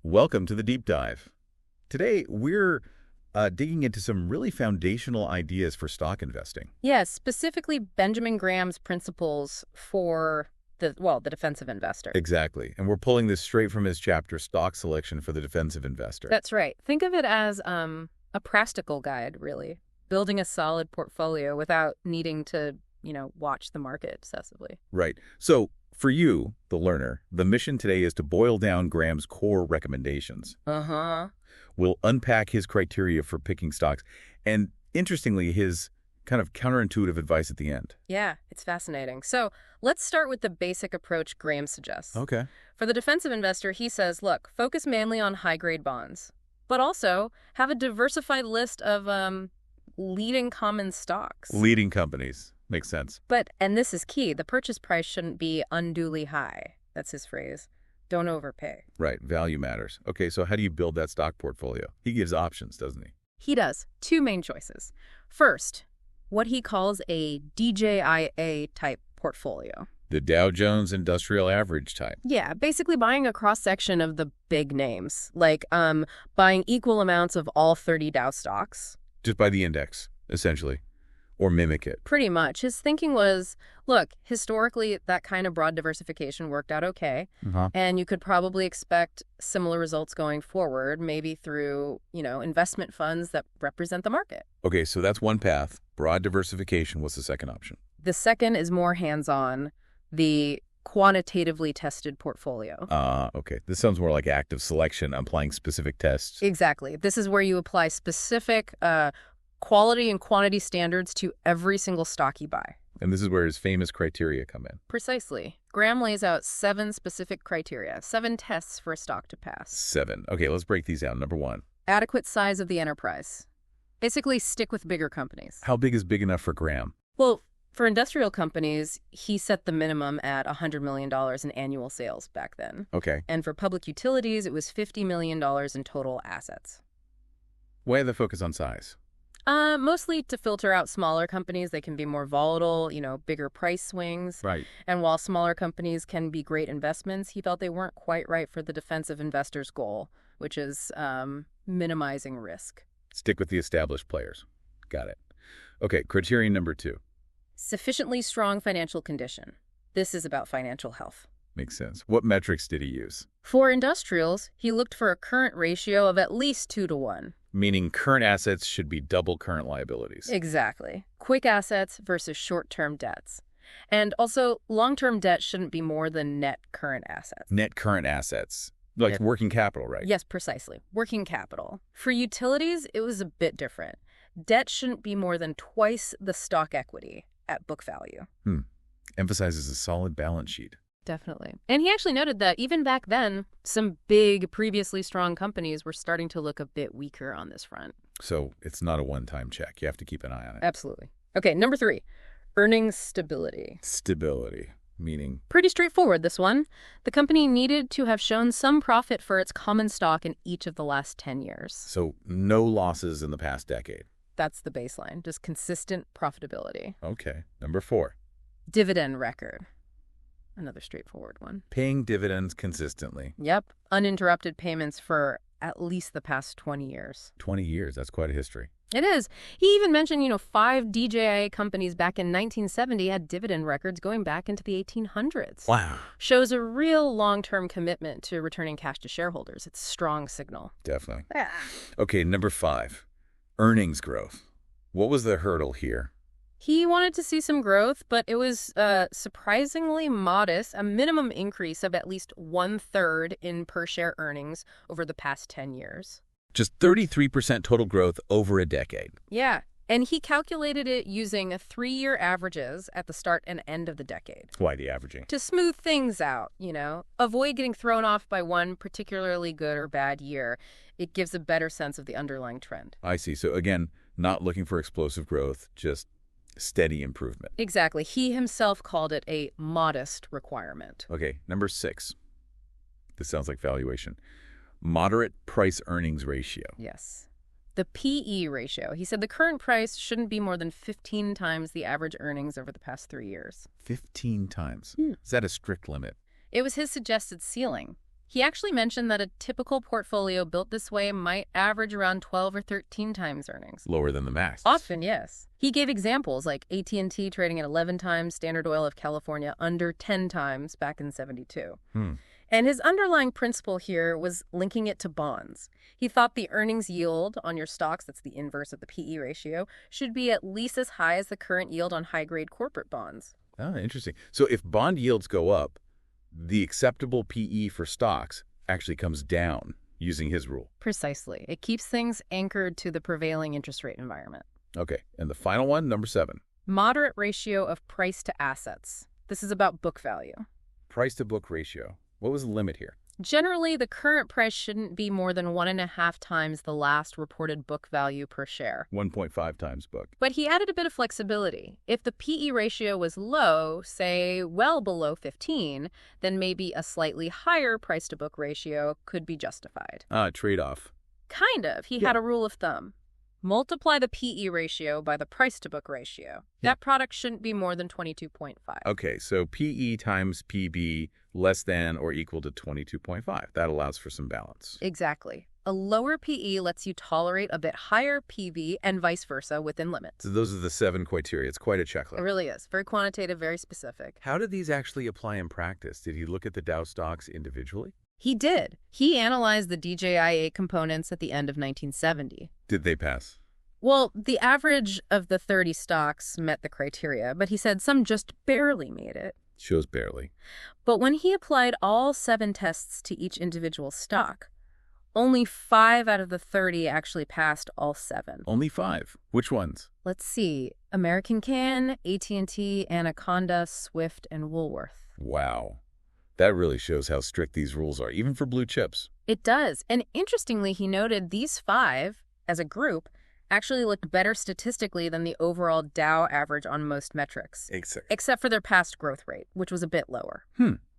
Welcome to the Deep Dive. Today, we're digging into some really foundational ideas for stock investing. Yes, specifically Benjamin Graham's principles for the defensive investor. Exactly. And we're pulling this straight from his chapter, Stock Selection for the Defensive Investor. That's right. Think of it as a practical guide, really. Building a solid portfolio without needing to, watch the market obsessively. Right. So, for you, the learner, the mission today is to boil down Graham's core recommendations. Uh-huh. We'll unpack his criteria for picking stocks and, interestingly, his kind of counterintuitive advice at the end. Yeah, it's fascinating. So let's start with the basic approach Graham suggests. Okay. For the defensive investor, he says, look, focus mainly on high-grade bonds, but also have a diversified list of leading common stocks. Leading companies. Makes sense. And this is key, the purchase price shouldn't be unduly high. That's his phrase. Don't overpay. Right. Value matters. Okay, so how do you build that stock portfolio? He gives options, doesn't he? He does. Two main choices. First, what he calls a DJIA-type portfolio. The Dow Jones Industrial Average type. Yeah, basically buying a cross-section of the big names, like buying equal amounts of all 30 Dow stocks. Just buy the index, essentially, or mimic it. Pretty much. His thinking was, look, historically, that kind of broad diversification worked out okay, and you could probably expect similar results going forward, maybe through, investment funds that represent the market. Okay, so that's one path. Broad diversification was the second option. The second is more hands-on, the quantitatively tested portfolio. Okay. This sounds more like active selection, applying specific tests. Exactly. This is where you apply specific quality and quantity standards to every single stock you buy. And this is where his famous criteria come in. Precisely. Graham lays out 7 specific criteria, 7 tests for a stock to pass. 7. Okay, let's break these down. Number 1. Adequate size of the enterprise. Basically, stick with bigger companies. How big is big enough for Graham? Well, for industrial companies, he set the minimum at $100 million in annual sales back then. Okay. And for public utilities, it was $50 million in total assets. Why the focus on size? Mostly to filter out smaller companies. They can be more volatile, bigger price swings. Right. And while smaller companies can be great investments, he felt they weren't quite right for the defensive investor's goal, which is minimizing risk. Stick with the established players. Got it. Okay, criterion number 2. Sufficiently strong financial condition. This is about financial health. Makes sense. What metrics did he use? For industrials, he looked for a current ratio of at least 2 to 1. Meaning current assets should be double current liabilities. Exactly. Quick assets versus short-term debts. And also, long-term debt shouldn't be more than net current assets. Net current assets. Like working capital, right? Yes, precisely. Working capital. For utilities, it was a bit different. Debt shouldn't be more than twice the stock equity at book value. Emphasizes a solid balance sheet. Definitely. And he actually noted that even back then, some big, previously strong companies were starting to look a bit weaker on this front. So it's not a one-time check. You have to keep an eye on it. Absolutely. Okay, number 3, earnings stability. Stability, meaning? Pretty straightforward, this one. The company needed to have shown some profit for its common stock in each of the last 10 years. So no losses in the past decade. That's the baseline, just consistent profitability. Okay. Number 4. Dividend record. Another straightforward one. Paying dividends consistently. Yep. Uninterrupted payments for at least the past 20 years. 20 years. That's quite a history. It is. He even mentioned, 5 DJIA companies back in 1970 had dividend records going back into the 1800s. Wow. Shows a real long-term commitment to returning cash to shareholders. It's a strong signal. Definitely. Yeah. Okay, number 5. Earnings growth. What was the hurdle here? He wanted to see some growth, but it was surprisingly modest, a minimum increase of at least 1/3 in per-share earnings over the past 10 years. Just 33% total growth over a decade. Yeah, and he calculated it using 3-year averages at the start and end of the decade. Why the averaging? To smooth things out, Avoid getting thrown off by one particularly good or bad year. It gives a better sense of the underlying trend. I see. So again, not looking for explosive growth, just steady improvement. Exactly. He himself called it a modest requirement. Okay, number 6. This sounds like valuation. Moderate price-earnings ratio. Yes. The PE ratio. He said the current price shouldn't be more than 15 times the average earnings over the past 3 years. 15 times? Is that a strict limit? It was his suggested ceiling. He actually mentioned that a typical portfolio built this way might average around 12 or 13 times earnings. Lower than the max. Often, yes. He gave examples like AT&T trading at 11 times, Standard Oil of California under 10 times back in '72. And his underlying principle here was linking it to bonds. He thought the earnings yield on your stocks, that's the inverse of the PE ratio, should be at least as high as the current yield on high-grade corporate bonds. Ah, interesting. So if bond yields go up, the acceptable PE for stocks actually comes down using his rule. Precisely. It keeps things anchored to the prevailing interest rate environment. Okay, and the final one, number 7. Moderate ratio of price to assets. This is about book value. Price to book ratio. What was the limit here? Generally, the current price shouldn't be more than 1.5 times the last reported book value per share. 1.5 times book. But he added a bit of flexibility. If the PE ratio was low, say well below 15, then maybe a slightly higher price-to-book ratio could be justified. Trade-off. Kind of. He had a rule of thumb. Multiply the PE ratio by the price-to-book ratio. That product shouldn't be more than 22.5. Okay, so PE times PB less than or equal to 22.5. That allows for some balance. Exactly. A lower PE lets you tolerate a bit higher PB and vice versa within limits. So those are the 7 criteria. It's quite a checklist. It really is. Very quantitative, very specific. How did these actually apply in practice? Did he look at the Dow stocks individually? He did. He analyzed the DJIA components at the end of 1970. Did they pass? Well, the average of the 30 stocks met the criteria, but he said some just barely made it. Shows barely. But when he applied all 7 tests to each individual stock, only 5 out of the 30 actually passed all 7. Only 5. Which ones? Let's see. American Can, AT&T, Anaconda, Swift, and Woolworth. Wow. That really shows how strict these rules are, even for blue chips. It does. And interestingly, he noted these 5, as a group, actually looked better statistically than the overall Dow average on most metrics. Except for their past growth rate, which was a bit lower.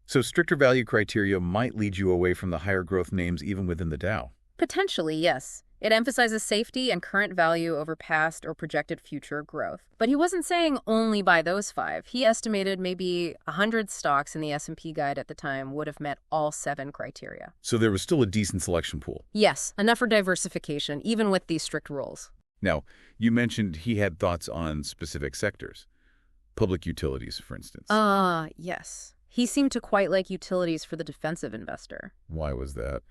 So stricter value criteria might lead you away from the higher growth names even within the Dow. Potentially, yes. It emphasizes safety and current value over past or projected future growth. But he wasn't saying only buy those 5. He estimated maybe 100 stocks in the S&P guide at the time would have met all 7 criteria. So there was still a decent selection pool. Yes, enough for diversification, even with these strict rules. Now, you mentioned he had thoughts on specific sectors. Public utilities, for instance. Yes. He seemed to quite like utilities for the defensive investor. Why was that?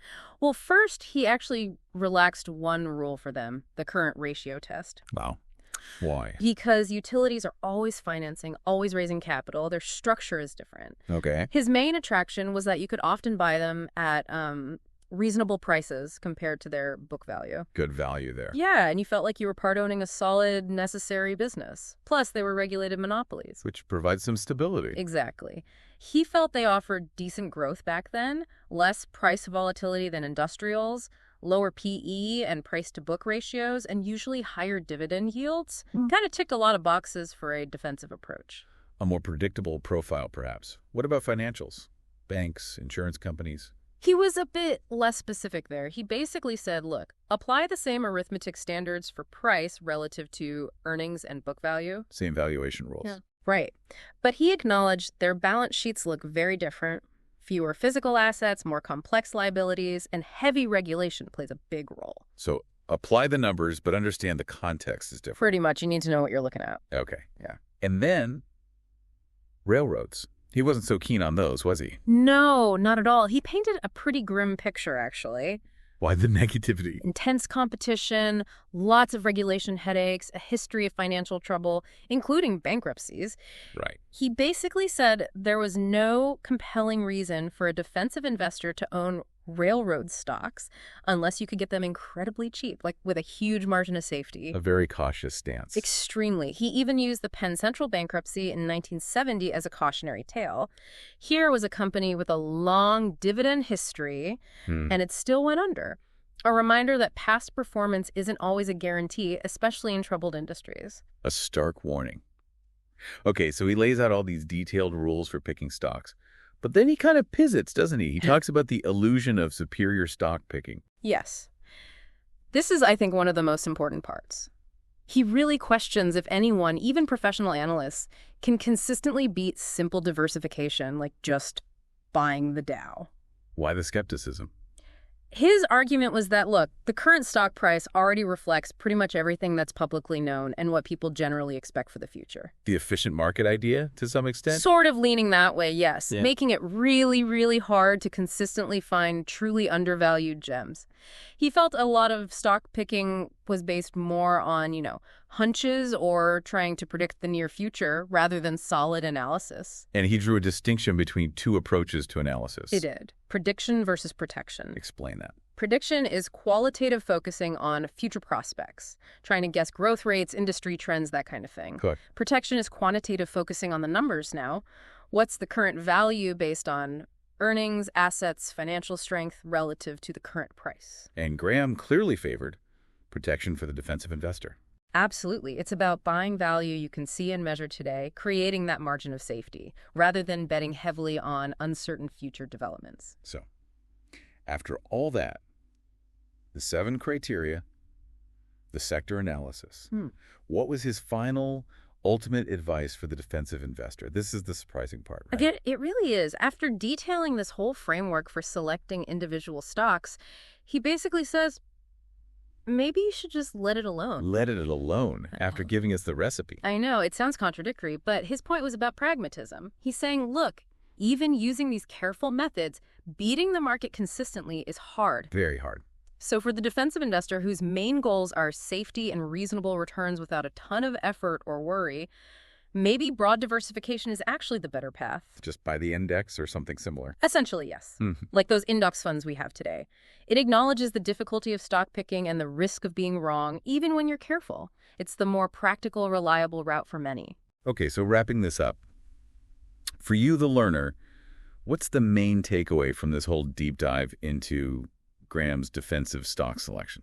Well, first, he actually relaxed one rule for them, the current ratio test. Wow. Why? Because utilities are always financing, always raising capital. Their structure is different. Okay. His main attraction was that you could often buy them at reasonable prices compared to their book value. Good value there. Yeah, and you felt like you were part owning a solid, necessary business. Plus, they were regulated monopolies. Which provides some stability. Exactly. He felt they offered decent growth back then, less price volatility than industrials, lower PE and price-to-book ratios, and usually higher dividend yields. Kind of ticked a lot of boxes for a defensive approach. A more predictable profile, perhaps. What about financials? Banks, insurance companies? He was a bit less specific there. He basically said, look, apply the same arithmetic standards for price relative to earnings and book value. Same valuation rules. Yeah. Right. But he acknowledged their balance sheets look very different. Fewer physical assets, more complex liabilities, and heavy regulation plays a big role. So apply the numbers, but understand the context is different. Pretty much. You need to know what you're looking at. Okay. Yeah. And then railroads. He wasn't so keen on those, was he? No, not at all. He painted a pretty grim picture, actually. Why the negativity? Intense competition, lots of regulation headaches, a history of financial trouble, including bankruptcies. Right. He basically said there was no compelling reason for a defensive investor to own railroad stocks unless you could get them incredibly cheap, like with a huge margin of safety. A very cautious stance. Extremely. He even used the Penn Central bankruptcy in 1970 as a cautionary tale. Here was a company with a long dividend history, and it still went under. A reminder that past performance isn't always a guarantee, especially in troubled industries. A stark warning. Okay, so he lays out all these detailed rules for picking stocks. But then he kind of pivots, doesn't he? He talks about the illusion of superior stock picking. Yes. This is, I think, one of the most important parts. He really questions if anyone, even professional analysts, can consistently beat simple diversification, like just buying the Dow. Why the skepticism? His argument was that, look, the current stock price already reflects pretty much everything that's publicly known and what people generally expect for the future. The efficient market idea, to some extent? Sort of leaning that way, yes. Yeah. Making it really, really hard to consistently find truly undervalued gems. He felt a lot of stock picking was based more on, hunches or trying to predict the near future rather than solid analysis. And he drew a distinction between two approaches to analysis. He did. Prediction versus protection. Explain that. Prediction is qualitative focusing on future prospects, trying to guess growth rates, industry trends, that kind of thing. Correct. Protection is quantitative focusing on the numbers now. What's the current value based on earnings, assets, financial strength relative to the current price? And Graham clearly favored protection for the defensive investor. Absolutely. It's about buying value you can see and measure today, creating that margin of safety, rather than betting heavily on uncertain future developments. So, after all that, the 7 criteria, the sector analysis, what was his final, ultimate advice for the defensive investor? This is the surprising part, right? It really is. After detailing this whole framework for selecting individual stocks, he basically says, maybe you should just let it alone. Let it alone after giving us the recipe. I know, it sounds contradictory, but his point was about pragmatism. He's saying, look, even using these careful methods, beating the market consistently is hard. Very hard. So for the defensive investor whose main goals are safety and reasonable returns without a ton of effort or worry, maybe broad diversification is actually the better path. Just buy the index or something similar. Essentially, yes. Like those index funds we have today. It acknowledges the difficulty of stock picking and the risk of being wrong, even when you're careful. It's the more practical, reliable route for many. Okay, so wrapping this up. For you, the learner, what's the main takeaway from this whole deep dive into Graham's defensive stock selection?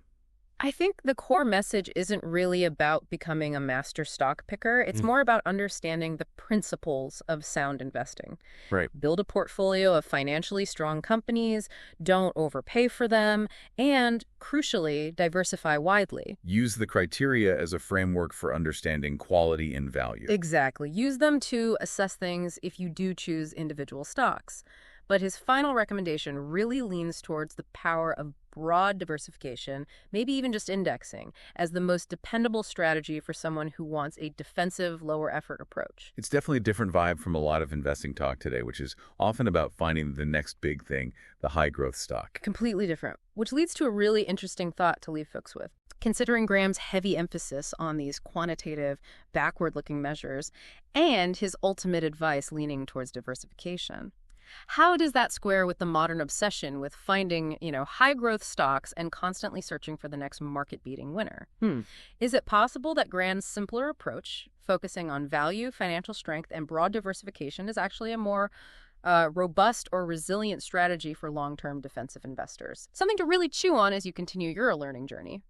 I think the core message isn't really about becoming a master stock picker. It's more about understanding the principles of sound investing. Right. Build a portfolio of financially strong companies, don't overpay for them, and, crucially, diversify widely. Use the criteria as a framework for understanding quality and value. Exactly. Use them to assess things if you do choose individual stocks. But his final recommendation really leans towards the power of broad diversification, maybe even just indexing, as the most dependable strategy for someone who wants a defensive, lower-effort approach. It's definitely a different vibe from a lot of investing talk today, which is often about finding the next big thing, the high-growth stock. Completely different, which leads to a really interesting thought to leave folks with. Considering Graham's heavy emphasis on these quantitative, backward-looking measures, and his ultimate advice leaning towards diversification, how does that square with the modern obsession with finding, high-growth stocks and constantly searching for the next market-beating winner? Is it possible that Graham's simpler approach, focusing on value, financial strength, and broad diversification, is actually a more robust or resilient strategy for long-term defensive investors? Something to really chew on as you continue your learning journey.